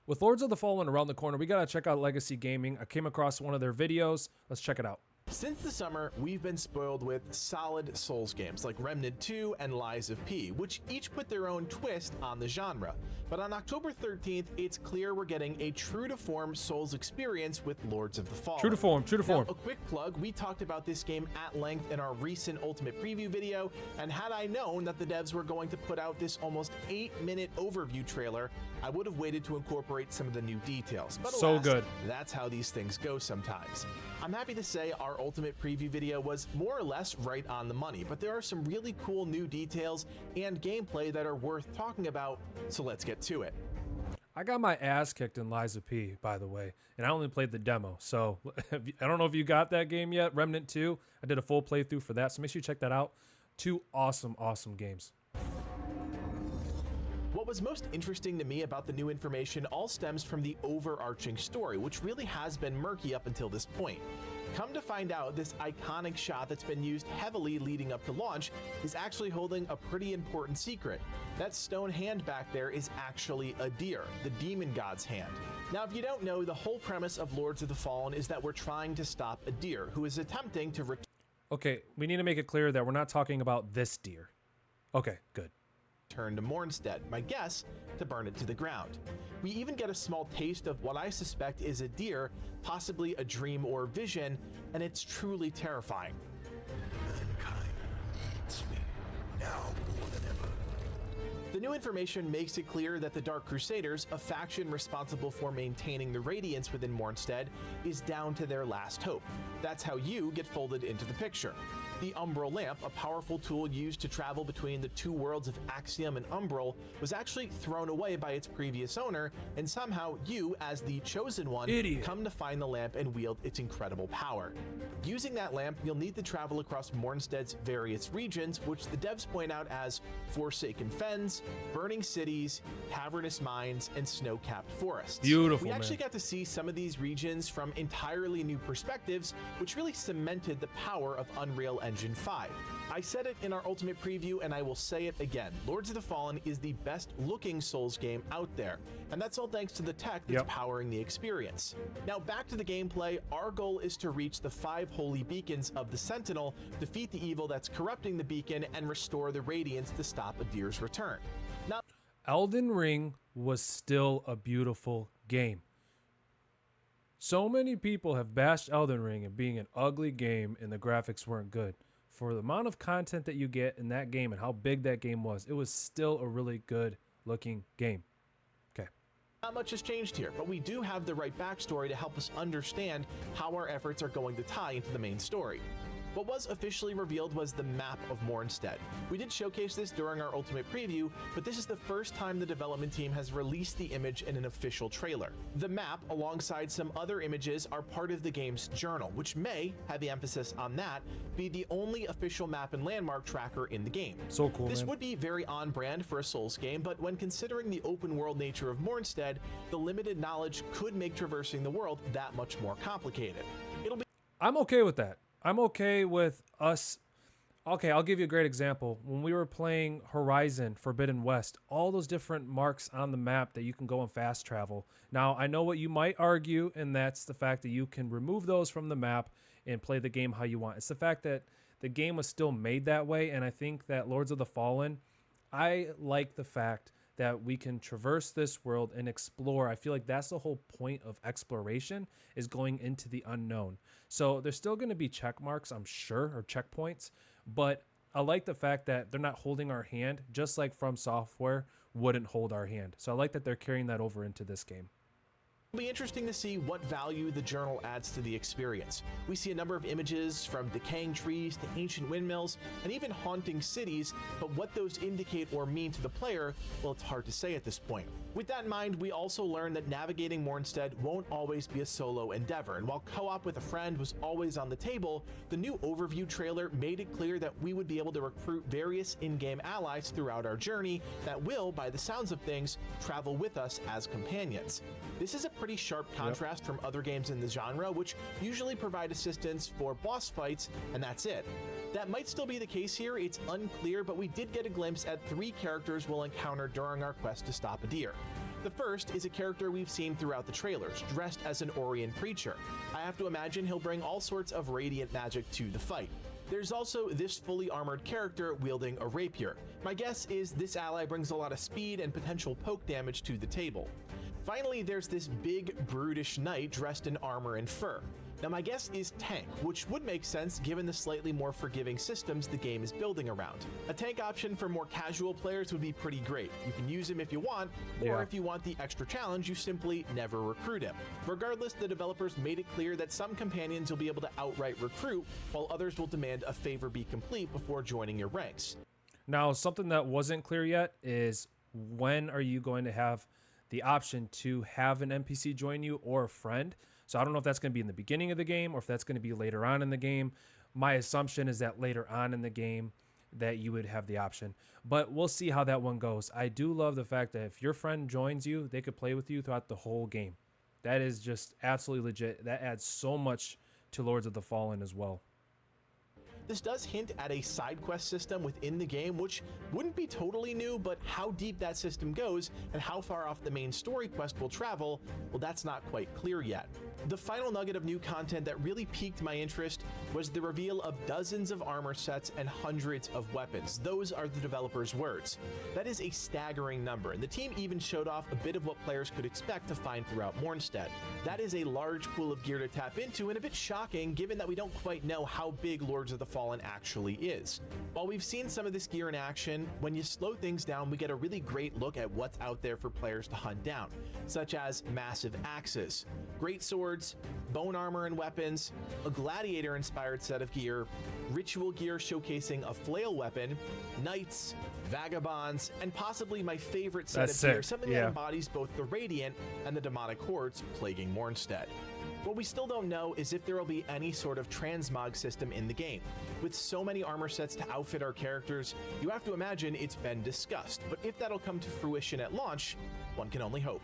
With Lords of the Fallen around the corner, we gotta check out Legacy Gaming. I came across one of their videos. Let's check it out. Since the summer, we've been spoiled with solid Souls games like Remnant 2 and Lies of P, which each put their own twist on the genre. But on October 13th, it's clear we're getting a true-to-form Souls experience with Lords of the Fallen. True to form, true to form. Now, a quick plug, we talked about this game at length in our recent Ultimate Preview video, and had I known that the devs were going to put out this almost 8-minute overview trailer, I would have waited to incorporate some of the new details. But so alas, good. That's how these things go sometimes. I'm happy to say our Ultimate Preview video was more or less right on the money, but there are some really cool new details and gameplay that are worth talking about, so let's get to it. I got my ass kicked in Lies of P, by the way, and I only played the demo, so I don't know if you got that game yet, Remnant 2. I did a full playthrough for that, so make sure you check that out. Two awesome, awesome games. What was most interesting to me about the new information all stems from the overarching story, which really has been murky up until this point. Come to find out, this iconic shot that's been used heavily leading up to launch is actually holding a pretty important secret. That stone hand back there is actually a deer, the demon god's hand. Now, if you don't know, the whole premise of Lords of the Fallen is that we're trying to stop a deer who is attempting to Okay, we need to make it clear that we're not talking about this deer. Okay, good. return to Mornstead, my guess, to burn it to the ground. We even get a small taste of what I suspect is a deer, possibly a dream or vision, and it's truly terrifying. Mankind needs me now more than ever. The new information makes it clear that the Dark Crusaders, a faction responsible for maintaining the Radiance within Mornstead, is down to their last hope. That's how you get folded into the picture. The Umbral Lamp, a powerful tool used to travel between the two worlds of Axiom and Umbral, was actually thrown away by its previous owner, and somehow you, as the Chosen One, come to find the lamp and wield its incredible power. Using that lamp, you'll need to travel across Mornstead's various regions, which the devs point out as Forsaken Fens, Burning Cities, Cavernous Mines, and Snow-Capped Forests. Beautiful, We actually man. got to see some of these regions from entirely new perspectives, which really cemented the power of Unreal Engine 5. I said it in our Ultimate Preview, and I will say it again. Lords of the Fallen is the best-looking Souls game out there, and that's all thanks to the tech that's powering the experience. Now, back to the gameplay, our goal is to reach the 5 holy beacons of the Sentinel, defeat the evil that's corrupting the beacon, and restore the Radiance to stop a deer's return. Now, Elden Ring was still a beautiful game. So many people have bashed Elden Ring and being an ugly game and the graphics weren't good. For the amount of content that you get in that game and how big that game was, it was still a really good looking game. Okay. not much has changed here, but we do have the right backstory to help us understand how our efforts are going to tie into the main story. What was officially revealed was the map of Mornstead. We did showcase this during our Ultimate Preview, but this is the first time the development team has released the image in an official trailer. The map, alongside some other images, are part of the game's journal, which may, heavy emphasis on that, be the only official map and landmark tracker in the game. So cool, This man. would be very on brand for a Souls game, but when considering the open world nature of Mornstead, the limited knowledge could make traversing the world that much more complicated. I'm okay with that. I'm okay with us. Okay, I'll give you a great example. When we were playing Horizon Forbidden West, all those different marks on the map that you can go and fast travel. Now, I know what you might argue, and that's the fact that you can remove those from the map and play the game how you want. It's the fact that the game was still made that way, and I think that Lords of the Fallen, I like the fact that we can traverse this world and explore. I feel like that's the whole point of exploration, is going into the unknown. So there's still going to be check marks, I'm sure, or checkpoints, but I like the fact that they're not holding our hand, just like From Software wouldn't hold our hand. So I like that they're carrying that over into this game. It'll be interesting to see what value the journal adds to the experience. We see a number of images from decaying trees to ancient windmills and even haunting cities, but what those indicate or mean to the player, well, it's hard to say at this point. With that in mind, we also learned that navigating Mornstead won't always be a solo endeavor, and while co-op with a friend was always on the table, the new overview trailer made it clear that we would be able to recruit various in-game allies throughout our journey that will, by the sounds of things, travel with us as companions. This is a pretty sharp contrast from other games in the genre, which usually provide assistance for boss fights, and that's it. That might still be the case here, it's unclear, but we did get a glimpse at 3 characters we'll encounter during our quest to stop a deer. The first is a character we've seen throughout the trailers, dressed as an Orient preacher. I have to imagine he'll bring all sorts of radiant magic to the fight. There's also this fully armored character wielding a rapier. My guess is this ally brings a lot of speed and potential poke damage to the table. Finally, there's this big, brutish knight dressed in armor and fur. Now my guess is tank, which would make sense given the slightly more forgiving systems the game is building around. A tank option for more casual players would be pretty great. You can use him if you want, or if you want the extra challenge, you simply never recruit him. Regardless, the developers made it clear that some companions you'll be able to outright recruit, while others will demand a favor be complete before joining your ranks. Now, something that wasn't clear yet is when are you going to have the option to have an NPC join you or a friend? So I don't know if that's going to be in the beginning of the game or if that's going to be later on in the game. My assumption is that later on in the game that you would have the option, but we'll see how that one goes. I do love the fact that if your friend joins you, they could play with you throughout the whole game. That is just absolutely legit. That adds so much to Lords of the Fallen as well. This does hint at a side quest system within the game, which wouldn't be totally new, but how deep that system goes and how far off the main story quest will travel, well, that's not quite clear yet. The final nugget of new content that really piqued my interest was the reveal of dozens of armor sets and hundreds of weapons. Those are the developers' words. That is a staggering number, and the team even showed off a bit of what players could expect to find throughout Mornstead. That is a large pool of gear to tap into, and a bit shocking given that we don't quite know how big Lords of the Fallen actually is. While we've seen some of this gear in action, when you slow things down, we get a really great look at what's out there for players to hunt down, such as massive axes, great swords, bone armor and weapons, a gladiator-inspired set of gear, ritual gear showcasing a flail weapon, knights, vagabonds, and possibly my favorite set of gear, something that embodies both the Radiant and the demonic hordes plaguing Mornstead. What we still don't know is if there will be any sort of transmog system in the game. With so many armor sets to outfit our characters, you have to imagine it's been discussed, but if that'll come to fruition at launch, one can only hope.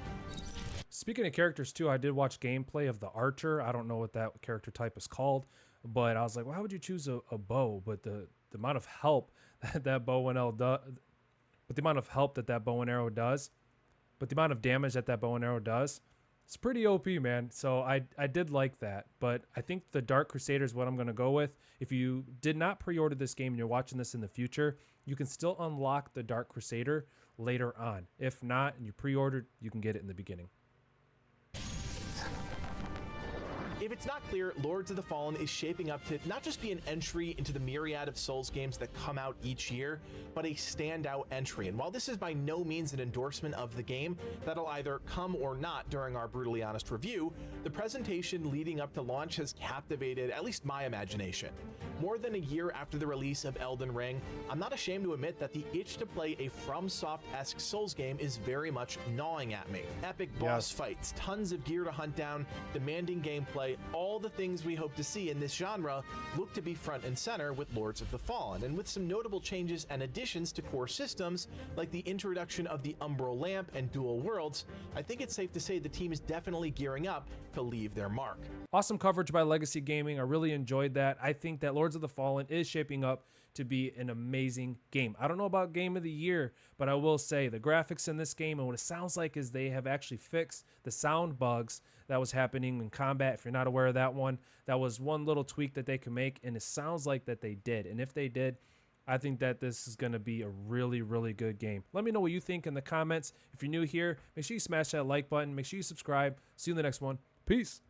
Speaking of characters too, I did watch gameplay of the Archer. I don't know what that character type is called, but I was like, well, how would you choose a bow? But the amount of help that bow and arrow does, but the amount of help that bow and arrow does, but the amount of damage that bow and arrow does, it's pretty OP, man. So I did like that, but I think the Dark Crusader is what I'm going to go with. If you did not pre-order this game and you're watching this in the future, you can still unlock the Dark Crusader later on. If not, and you pre-ordered, you can get it in the beginning. If it's not clear, Lords of the Fallen is shaping up to not just be an entry into the myriad of Souls games that come out each year, but a standout entry. And while this is by no means an endorsement of the game, that'll either come or not during our brutally honest review, the presentation leading up to launch has captivated at least my imagination. More than a year after the release of Elden Ring, I'm not ashamed to admit that the itch to play a FromSoft-esque Souls game is very much gnawing at me. Epic boss fights, tons of gear to hunt down, demanding gameplay, all the things we hope to see in this genre look to be front and center with Lords of the Fallen, and with some notable changes and additions to core systems like the introduction of the Umbral Lamp and Dual Worlds, I think it's safe to say the team is definitely gearing up to leave their mark. Awesome coverage by Legacy Gaming. I really enjoyed that. I think that Lords of the Fallen is shaping up to be an amazing game. I don't know about Game of the Year, but I will say the graphics in this game and what it sounds like is they have actually fixed the sound bugs that was happening in combat. If you're not aware of that one, that was one little tweak that they could make, and it sounds like that they did. And if they did, I think that this is going to be a really, really good game. Let me know what you think in the comments. If you're new here, make sure you smash that like button. Make sure you subscribe. See you in the next one. Peace.